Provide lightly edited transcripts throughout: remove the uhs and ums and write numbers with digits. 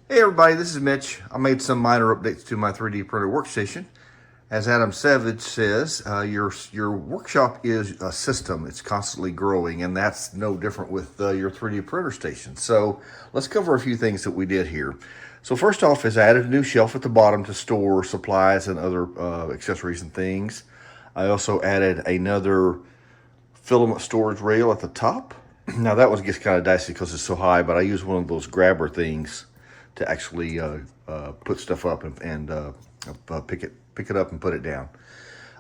Hey everybody, this is Mitch. I made some minor updates to my 3D printer workstation. As Adam Savage says, your workshop is a system. It's constantly growing, and that's no different with your 3D printer station. So let's cover a few things that we did here. So first off is I added a new shelf at the bottom to store supplies and other accessories and things. I also added another filament storage rail at the top. Now that one gets kind of dicey because it's so high, but I use one of those grabber things to actually put stuff up and pick it up and put it down.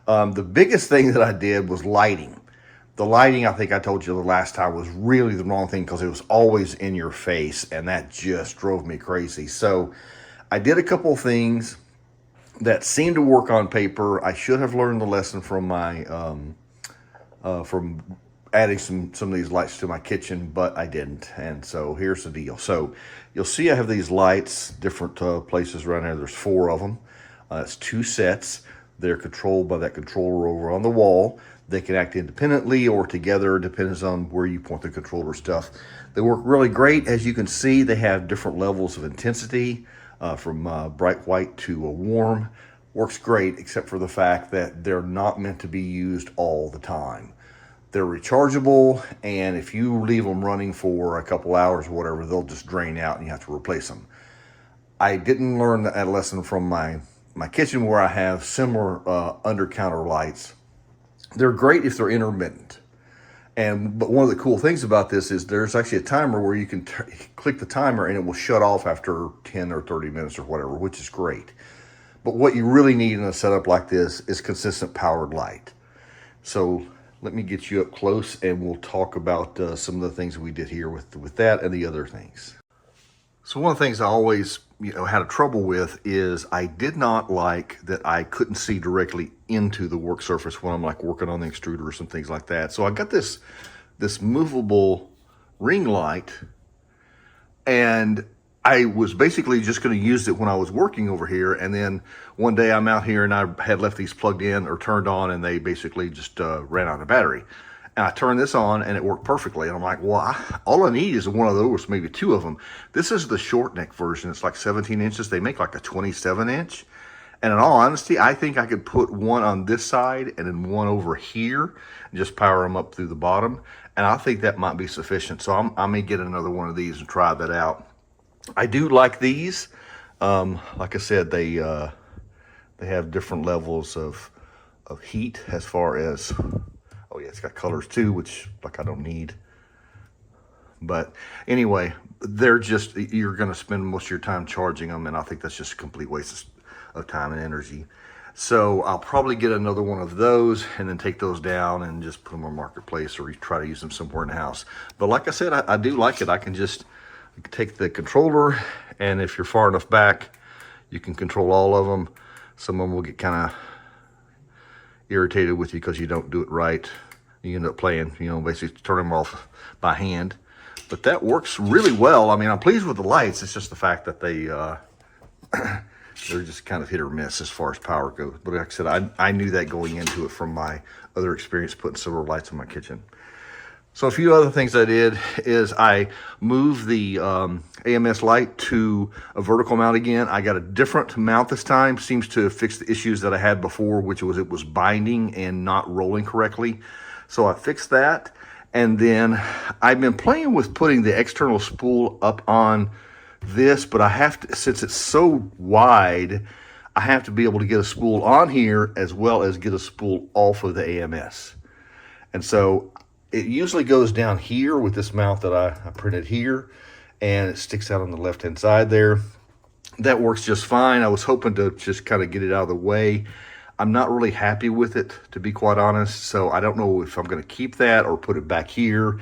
The biggest thing that I did was lighting. The lighting, I think I told you the last time, was really the wrong thing because it was always in your face, and that just drove me crazy. So I did a couple of things that seemed to work on paper. I should have learned the lesson from my from adding some of these lights to my kitchen, but I didn't. And so here's the deal. So you'll see I have these lights, different places around there. There's 4 of them. It's 2 sets. They're controlled by that controller over on the wall. They can act independently or together, depends on where you point the controller stuff. They work really great. As you can see, they have different levels of intensity, from bright white to a warm. Works great, except for the fact that they're not meant to be used all the time. They're rechargeable, and if you leave them running for a couple hours or whatever, they'll just drain out and you have to replace them. I didn't learn that lesson from my kitchen where I have similar under-counter lights. They're great if they're intermittent. But one of the cool things about this is there's actually a timer where you can click the timer and it will shut off after 10 or 30 minutes or whatever, which is great. But what you really need in a setup like this is consistent powered light. So let me get you up close and we'll talk about some of the things we did here with that and the other things. So one of the things I always had a trouble with is I did not like that I couldn't see directly into the work surface when I'm like working on the extruders and things like that. So I got this movable ring light, and I was basically just going to use it when I was working over here. And then one day I'm out here and I had left these plugged in or turned on, and they basically just ran out of battery. And I turned this on and it worked perfectly. And I'm like, well, all I need is one of those, maybe 2 of them. This is the short neck version. It's like 17 inches. They make like a 27 inch. And in all honesty, I think I could put one on this side and then one over here and just power them up through the bottom. And I think that might be sufficient. So I may get another one of these and try that out. I do like these. Like I said, they have different levels of heat as far as, oh yeah, it's got colors too, which like I don't need. But anyway, they're just, you're going to spend most of your time charging them, and I think that's just a complete waste of time and energy. So I'll probably get another one of those and then take those down and just put them on Marketplace or try to use them somewhere in the house. But like I said, I do like it. I can just take the controller, and if you're far enough back, you can control all of them. Some of them will get kind of irritated with you because you don't do it right. You end up playing, basically turn them off by hand. But that works really well. I mean, I'm pleased with the lights. It's just the fact that they're just kind of hit or miss as far as power goes. But like I said, I knew that going into it from my other experience putting solar lights in my kitchen. So a few other things I did is I moved the AMS Lite to a vertical mount again. I got a different mount this time. Seems to fix the issues that I had before, which was it was binding and not rolling correctly. So I fixed that. And then I've been playing with putting the external spool up on this, but I have to, since it's so wide, I have to be able to get a spool on here as well as get a spool off of the AMS. And so it usually goes down here with this mount that I printed here, and it sticks out on the left-hand side there. That works just fine. I was hoping to just kind of get it out of the way. I'm not really happy with it, to be quite honest, so I don't know if I'm going to keep that or put it back here.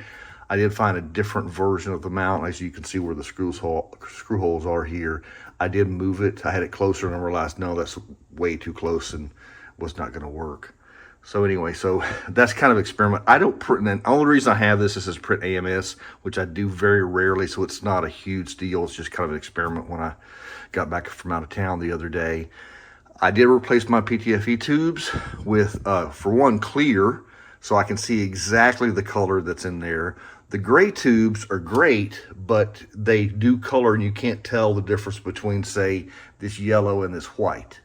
I did find a different version of the mount. As you can see where the screw holes are here, I did move it. I had it closer and I realized, no, that's way too close and was not going to work. So anyway, so that's kind of experiment. I don't print, and the only reason I have this is print AMS, which I do very rarely, so it's not a huge deal. It's just kind of an experiment when I got back from out of town the other day. I did replace my PTFE tubes with, for one, clear, so I can see exactly the color that's in there. The gray tubes are great, but they do color and you can't tell the difference between, say, this yellow and this white.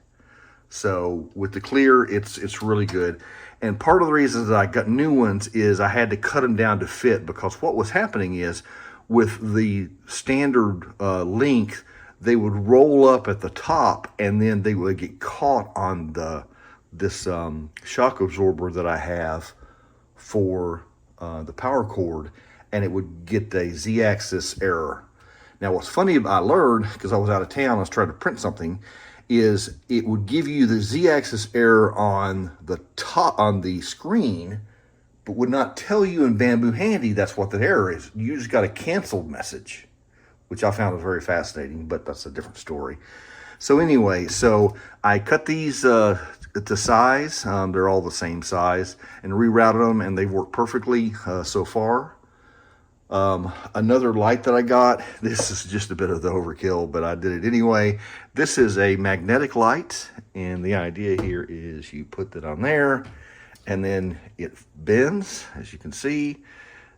So with the clear, it's really good. And part of the reason that I got new ones is I had to cut them down to fit, because what was happening is with the standard length, they would roll up at the top and then they would get caught on this shock absorber that I have for the power cord, and it would get a Z-axis error. Now what's funny, I learned, because I was out of town, I was trying to print something, is it would give you the Z-axis error on the top on the screen, but would not tell you in Bambu Handy that's what the error is. You just got a canceled message, which I found was very fascinating, but that's a different story. So anyway, so I cut these to size. They're all the same size, and rerouted them, and they've worked perfectly so far. Another light that I got, this is just a bit of the overkill, but I did it anyway. This is a magnetic light, and the idea here is you put that on there, and then it bends, as you can see.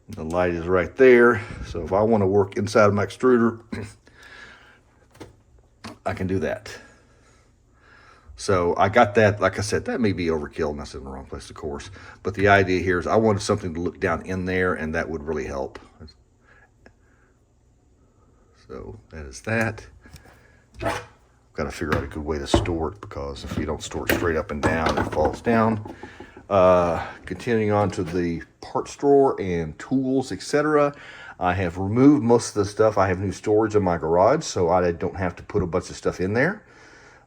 The light is right there, so if I want to work inside of my extruder, I can do that. So I got that. Like I said, that may be overkill, and that's in the wrong place, of course. But the idea here is I wanted something to look down in there, and that would really help. So that is that. I've got to figure out a good way to store it, because if you don't store it straight up and down, it falls down. Continuing on to the parts drawer and tools, etc. I have removed most of the stuff. I have new storage in my garage, so I don't have to put a bunch of stuff in there.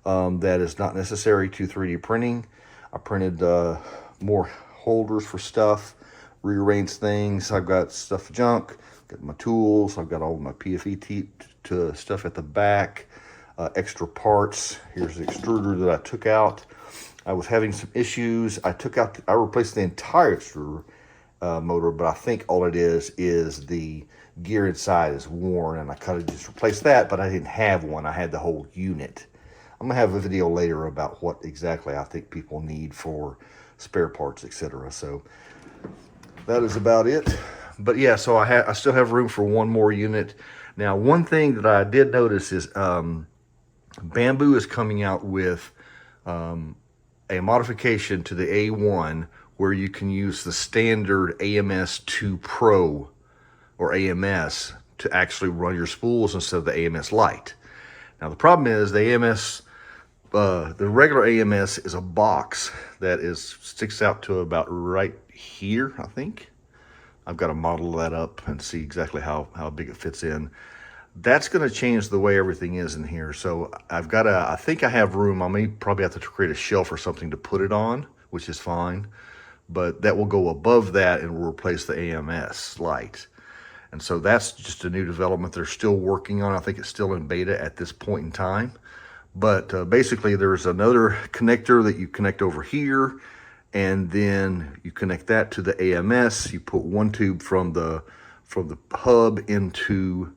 That is not necessary to 3D printing. I printed more holders for stuff, rearranged things. I've got stuff junk, got my tools, I've got all my PFE to stuff at the back, extra parts. Here's the extruder that I took out. I was having some issues. I replaced the entire extruder motor, but I think all it is the gear inside is worn, and I kind of just replaced that, but I didn't have one. I had the whole unit. I'm gonna have a video later about what exactly I think people need for spare parts, etc. So that is about it. But yeah, so I still have room for one more unit. Now, one thing that I did notice is Bambu is coming out with a modification to the A1 where you can use the standard AMS 2 Pro or AMS to actually run your spools instead of the AMS Lite. Now the problem is the regular AMS is a box that sticks out to about right here, I think. I've got to model that up and see exactly how big it fits in. That's going to change the way everything is in here. So I think I have room. I may probably have to create a shelf or something to put it on, which is fine. But that will go above that and will replace the AMS Lite. And so that's just a new development they're still working on. I think it's still in beta at this point in time. But basically there's another connector that you connect over here, and then you connect that to the AMS. You put one tube from the hub into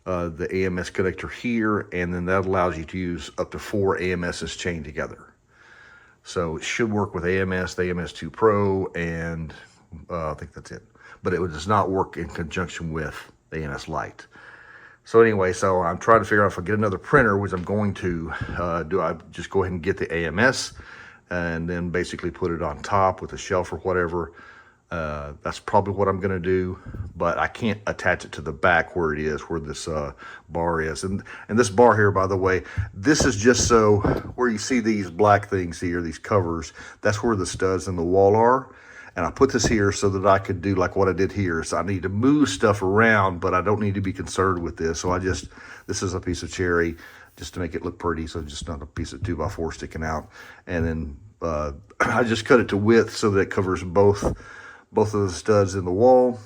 the AMS connector here, and then that allows you to use up to 4 AMSs chained together. So it should work with AMS, the AMS 2 Pro, and I think that's it. But it does not work in conjunction with the AMS Lite. So anyway, so I'm trying to figure out if I get another printer, which I'm going to, do I just go ahead and get the AMS and then basically put it on top with a shelf or whatever. That's probably what I'm gonna do, but I can't attach it to the back where it is, where this bar is. And this bar here, by the way, this is just so where you see these black things here, these covers, that's where the studs in the wall are. And I put this here so that I could do like what I did here. So I need to move stuff around, but I don't need to be concerned with this. So this is a piece of cherry just to make it look pretty. So just not a piece of 2x4 sticking out. And then I just cut it to width so that it covers both of the studs in the wall.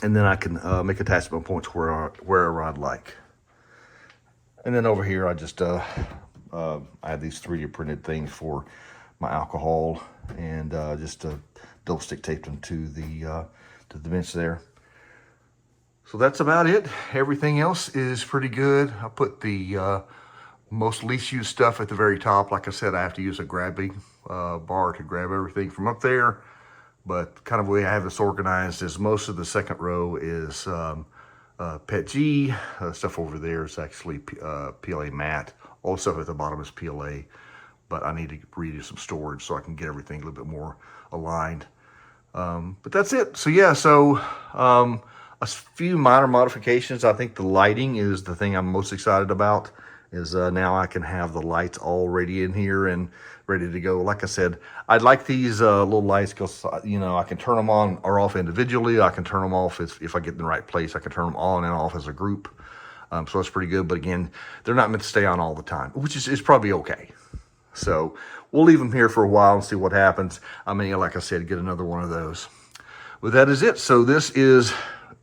And then I can make attachment points wherever I'd like. And then over here, I just, I have these 3D printed things for my alcohol, and just double stick taped them to the bench there. So that's about it. Everything else is pretty good. I put the most least used stuff at the very top. Like I said, I have to use a grabbing bar to grab everything from up there. But kind of the way I have this organized is most of the second row is PETG. Stuff over there is actually PLA matte. All the stuff at the bottom is PLA. But I need to redo some storage so I can get everything a little bit more aligned. But that's it. So yeah, a few minor modifications. I think the lighting is the thing I'm most excited about. Is now I can have the lights already in here and ready to go. Like I said, I'd like these little lights because, you know, I can turn them on or off individually. I can turn them off if I get in the right place. I can turn them on and off as a group. So that's pretty good. But again, they're not meant to stay on all the time, which is probably okay. So we'll leave them here for a while and see what happens. I may, like I said, get another one of those. But that is it. So this is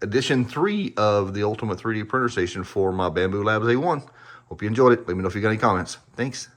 edition 3 of the Ultimate 3D Printer Station for my Bambu Labs A1. Hope you enjoyed it. Let me know if you got any comments. Thanks.